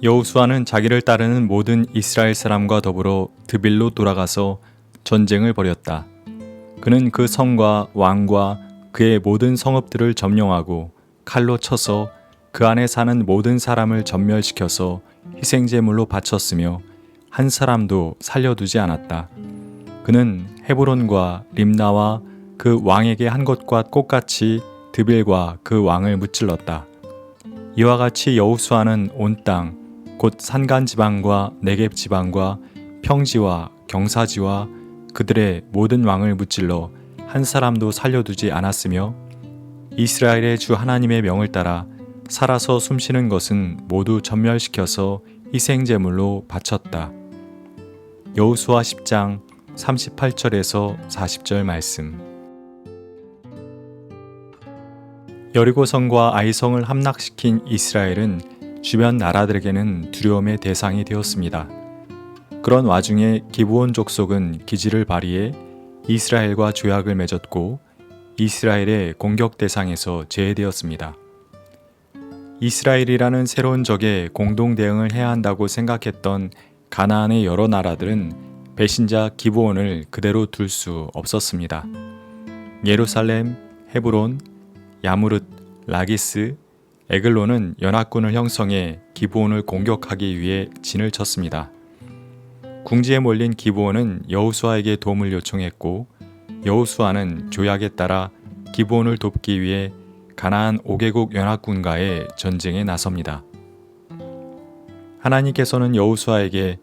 여호수아는 자기를 따르는 모든 이스라엘 사람과 더불어 드빌로 돌아가서 전쟁을 벌였다. 그는 그 성과 왕과 그의 모든 성읍들을 점령하고 칼로 쳐서 그 안에 사는 모든 사람을 전멸시켜서 희생제물로 바쳤으며 한 사람도 살려두지 않았다. 그는 헤브론과 림나와 그 왕에게 한 것과 똑같이 드빌과 그 왕을 무찔렀다. 이와 같이 여호수아는 온 땅, 곧 산간 지방과 네겝 지방과 평지와 경사지와 그들의 모든 왕을 무찔러 한 사람도 살려두지 않았으며 이스라엘의 주 하나님의 명을 따라 살아서 숨쉬는 것은 모두 전멸시켜서 희생제물로 바쳤다. 여호수아 10장 38절에서 40절 말씀. 여리고성과 아이성을 함락시킨 이스라엘은 주변 나라들에게는 두려움의 대상이 되었습니다. 그런 와중에 기브온 족속은 기지를 발휘해 이스라엘과 조약을 맺었고 이스라엘의 공격 대상에서 제외되었습니다. 이스라엘이라는 새로운 적에 공동 대응을 해야 한다고 생각했던 가나안의 여러 나라들은 배신자 기브온을 그대로 둘 수 없었습니다. 예루살렘, 헤브론, 야무릇, 라기스, 에글론은 연합군을 형성해 기브온을 공격하기 위해 진을 쳤습니다. 궁지에 몰린 기브온은 여호수아에게 도움을 요청했고 여호수아는 조약에 따라 기브온을 돕기 위해 가나안 5개국 연합군과의 전쟁에 나섭니다. 하나님께서는 여호수아에게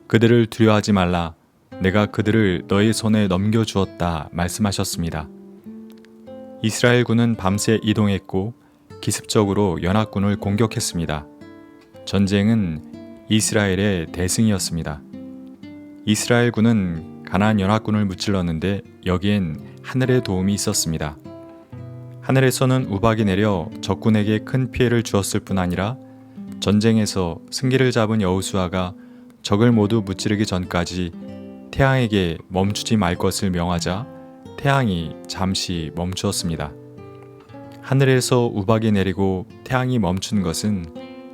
그들을 두려워하지 말라, 내가 그들을 너의 손에 넘겨주었다 말씀하셨습니다. 이스라엘군은 밤새 이동했고 기습적으로 연합군을 공격했습니다. 전쟁은 이스라엘의 대승이었습니다. 이스라엘군은 가나안 연합군을 무찔렀는데 여기엔 하늘의 도움이 있었습니다. 하늘에서는 우박이 내려 적군에게 큰 피해를 주었을 뿐 아니라 전쟁에서 승기를 잡은 여호수아가 적을 모두 무찌르기 전까지 태양에게 멈추지 말 것을 명하자 태양이 잠시 멈추었습니다. 하늘에서 우박이 내리고 태양이 멈춘 것은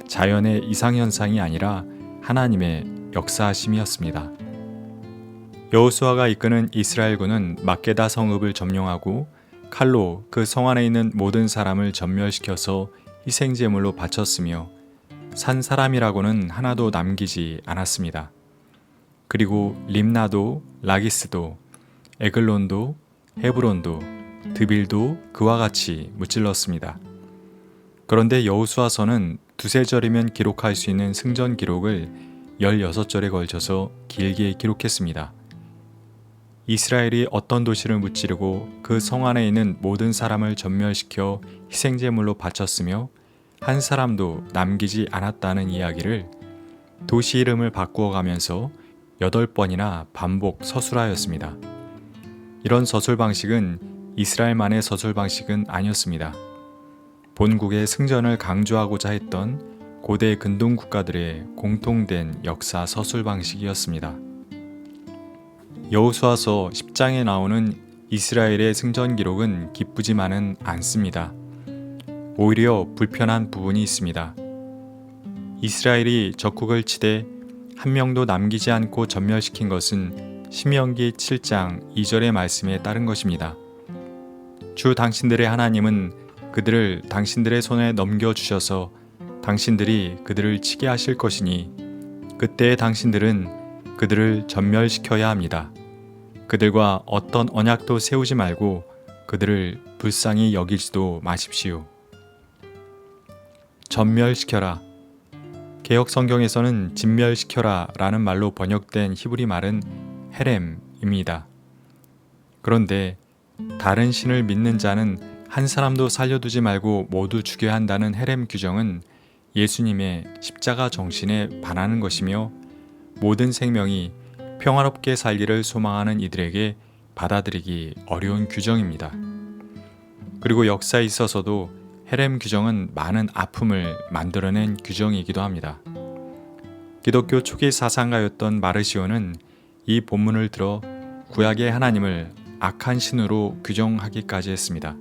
자연의 이상현상이 아니라 하나님의 역사하심이었습니다. 여호수아가 이끄는 이스라엘군은 막게다 성읍을 점령하고 칼로 그 성 안에 있는 모든 사람을 전멸시켜서 희생제물로 바쳤으며 산 사람이라고는 하나도 남기지 않았습니다. 그리고 림나도, 라기스도, 에글론도, 헤브론도, 드빌도 그와 같이 무찔렀습니다. 그런데 여호수아서는 두세 절이면 기록할 수 있는 승전 기록을 16절에 걸쳐서 길게 기록했습니다. 이스라엘이 어떤 도시를 무찌르고 그 성 안에 있는 모든 사람을 전멸시켜 희생제물로 바쳤으며 한 사람도 남기지 않았다는 이야기를 도시 이름을 바꾸어 가면서 8번이나 반복 서술하였습니다. 이런 서술 방식은 이스라엘만의 서술 방식은 아니었습니다. 본국의 승전을 강조하고자 했던 고대 근동 국가들의 공통된 역사 서술 방식이었습니다. 여호수아서 10장에 나오는 이스라엘의 승전 기록은 기쁘지만은 않습니다. 오히려 불편한 부분이 있습니다. 이스라엘이 적국을 치되 한 명도 남기지 않고 전멸시킨 것은 신명기 7장 2절의 말씀에 따른 것입니다. 주 당신들의 하나님은 그들을 당신들의 손에 넘겨주셔서 당신들이 그들을 치게 하실 것이니 그때 당신들은 그들을 전멸시켜야 합니다. 그들과 어떤 언약도 세우지 말고 그들을 불쌍히 여기지도 마십시오. 전멸시켜라. 개역 성경에서는 진멸시켜라 라는 말로 번역된 히브리 말은 헤렘입니다. 그런데 다른 신을 믿는 자는 한 사람도 살려두지 말고 모두 죽여야 한다는 헤렘 규정은 예수님의 십자가 정신에 반하는 것이며 모든 생명이 평화롭게 살기를 소망하는 이들에게 받아들이기 어려운 규정입니다. 그리고 역사에 있어서도 헤렘 규정은 많은 아픔을 만들어낸 규정이기도 합니다. 기독교 초기 사상가였던 마르시오는 이 본문을 들어 구약의 하나님을 악한 신으로 규정하기까지 했습니다.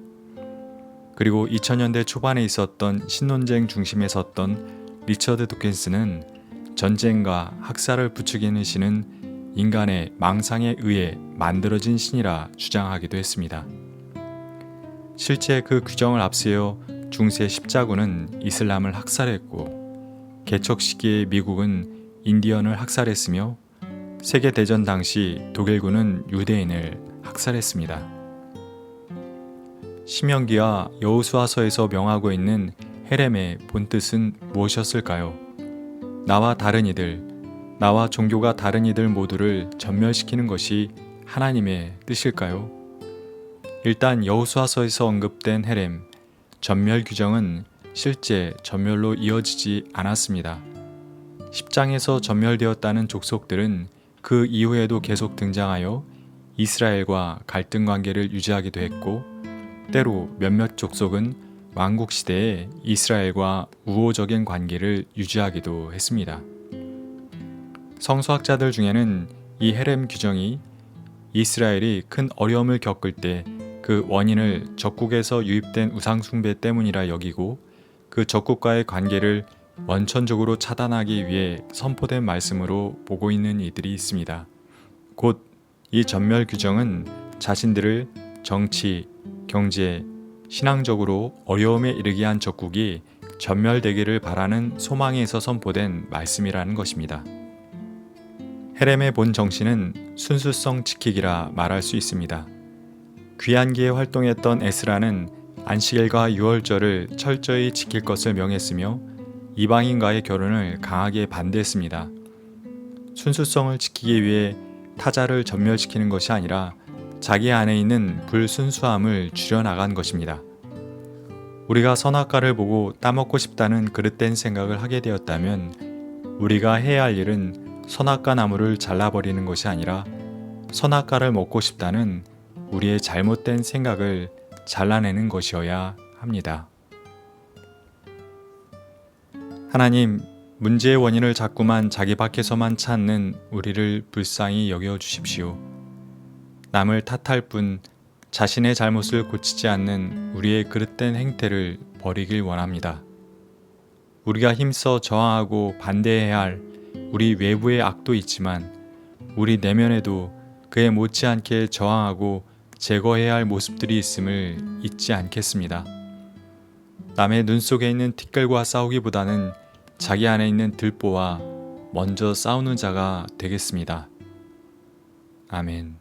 그리고 2000년대 초반에 있었던 신논쟁 중심에 섰던 리처드 도킨스는 전쟁과 학살을 부추기는 신은 인간의 망상에 의해 만들어진 신이라 주장하기도 했습니다. 실제 그 규정을 앞세워 중세 십자군은 이슬람을 학살했고 개척 시기에 미국은 인디언을 학살했으며 세계대전 당시 독일군은 유대인을 학살했습니다. 신명기와 여호수아서에서 명하고 있는 헤렘의 본뜻은 무엇이었을까요? 나와 다른 이들, 나와 종교가 다른 이들 모두를 전멸시키는 것이 하나님의 뜻일까요? 일단 여호수아서에서 언급된 헤렘, 전멸 규정은 실제 전멸로 이어지지 않았습니다. 10장에서 전멸되었다는 족속들은 그 이후에도 계속 등장하여 이스라엘과 갈등 관계를 유지하기도 했고, 때로 몇몇 족속은 왕국 시대에 이스라엘과 우호적인 관계를 유지하기도 했습니다. 성서학자들 중에는 이 헤렘 규정이 이스라엘이 큰 어려움을 겪을 때 그 원인을 적국에서 유입된 우상숭배 때문이라 여기고, 그 적국과의 관계를 원천적으로 차단하기 위해 선포된 말씀으로 보고 있는 이들이 있습니다. 곧 이 전멸 규정은 자신들을 정치, 경제, 신앙적으로 어려움에 이르게 한 적국이 전멸되기를 바라는 소망에서 선포된 말씀이라는 것입니다. 헤렘의 본 정신은 순수성 지키기라 말할 수 있습니다. 귀환기에 활동했던 에스라는 안식일과 유월절을 철저히 지킬 것을 명했으며 이방인과의 결혼을 강하게 반대했습니다. 순수성을 지키기 위해 타자를 전멸시키는 것이 아니라 자기 안에 있는 불순수함을 줄여나간 것입니다. 우리가 선악과를 보고 따먹고 싶다는 그릇된 생각을 하게 되었다면 우리가 해야 할 일은 선악과 나무를 잘라버리는 것이 아니라 선악과를 먹고 싶다는 우리의 잘못된 생각을 잘라내는 것이어야 합니다. 하나님, 문제의 원인을 자꾸만 자기 밖에서만 찾는 우리를 불쌍히 여겨 주십시오. 남을 탓할 뿐 자신의 잘못을 고치지 않는 우리의 그릇된 행태를 버리길 원합니다. 우리가 힘써 저항하고 반대해야 할 우리 외부의 악도 있지만 우리 내면에도 그에 못지않게 저항하고 제거해야 할 모습들이 있음을 잊지 않겠습니다. 남의 눈 속에 있는 티끌과 싸우기보다는 자기 안에 있는 들보와 먼저 싸우는 자가 되겠습니다. 아멘.